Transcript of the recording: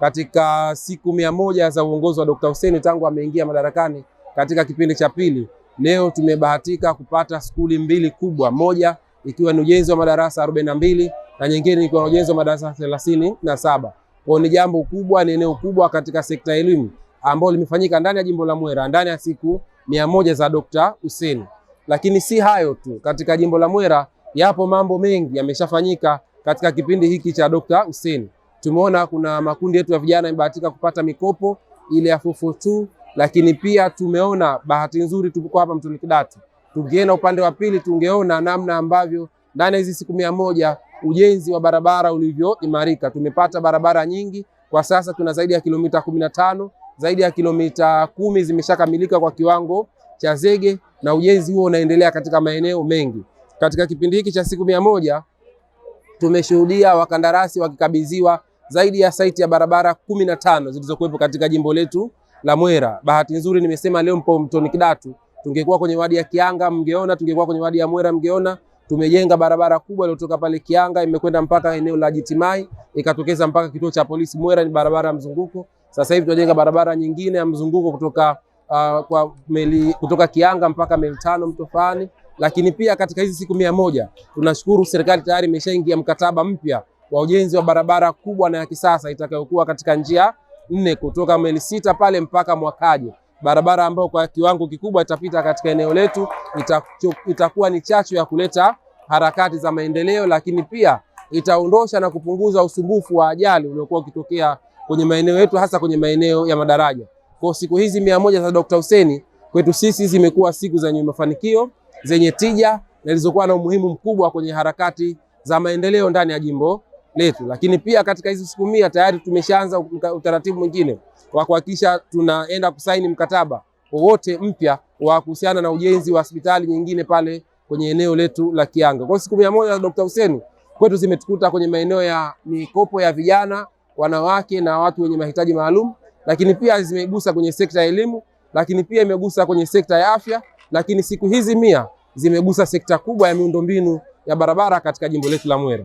katika siku 100 za uongozi wa Dr. Hussein tangu ameingia madarakani katika kipindi cha pili, leo tumebahatika kupata skuli mbili kubwa, moja ikiwa ni ujenzi wa madarasa 42 na nyingine ikiwa ni ujenzi wa madarasa 37. Kwa ni jambo kubwa, ni eneo kubwa katika sekta ya elimu ambalo limefanyika ndani ya jimbo la Mwera ndani ya siku 100 za Dr. Hussein. Lakini si hayo tu, katika jimbo la Mwera yapo mambo mengi yameshafanyika katika kipindi hiki cha Dr. Hussein. Tumeona kuna makundi yetu ya vijana yamebahatika kupata mikopo ile ya 442, lakini pia tumeona bahati nzuri tuko hapa Mtoni Kidatu. Tungeenda upande wa pili tungeona namna ambavyo ndani ya hizi siku 100 ujenzi wa barabara ulivyoimarika. Tumepata barabara nyingi, kwa sasa tuna zaidi ya kilomita 15, zaidi ya kilomita 10 zimeshakamilika kwa kiwango cha zege, na ujenzi huo unaendelea katika maeneo mengi. Katika kipindi hiki cha siku 100 tumeshuhudia wakandarasi wakikabidhiwa zaidi ya saiti ya barabara 15 zilizokuwepo katika jimbo letu la Mwera. Bahati nzuri nimesema leo mpo Mtoni Kidatu, tungekuwa kwenye wadi ya Kianga mngeona, tungekuwa kwenye wadi ya Mwera mngeona. Tumejenga barabara kubwa iliyotoka pale Kianga imekwenda mpaka eneo la Jitimai ikatokeza mpaka kituo cha polisi Mwera, ni barabara ya mzunguko. Sasa hivi tunajenga barabara nyingine ya mzunguko kutoka Kianga mpaka Meltano Mtofani. Lakini pia katika hizi siku 100 tunashukuru serikali tayari imeshaingia mkataba mpya wa ujenzi wa barabara kubwa na ya kisasa itakayokuwa katika njia 4 kutoka Meli 6 pale mpaka Mwakaje. Barabara ambayo kwa kiwango kikubwa itapita katika eneo letu, itakuwa ni chachu ya kuleta harakati za maendeleo, lakini pia itaondosha na kupunguza usumbufu wa ajali uliokuwa ukitokea kwenye maeneo yetu, hasa kwenye maeneo ya madaraja. Kwa siku hizi 100 za Dr. Hussein kwetu sisi zimekuwa siku zenye mafanikio, zenye tija na zilizokuwa na umuhimu mkubwa kwenye harakati za maendeleo ndani ya jimbo letu. Lakini pia katika hizi siku 100 tayari tumeshaanza utaratibu mwingine wa kuhakikisha tunaenda kusaini mkataba wowote mpya wa kuhusiana na ujenzi wa hospitali nyingine pale kwenye eneo letu la Kianga. Kwa siku 100 za Dr. Hussein kwetu zimetukuta kwenye maeneo ya mikopo ya vijana, wanawake na watu wenye mahitaji maalum, lakini pia zimegusa kwenye sekta ya elimu, lakini pia imegusa kwenye sekta ya afya, lakini siku hizi 100 zimegusa sekta kubwa ya miundombinu ya barabara katika jimbo letu la Mwera.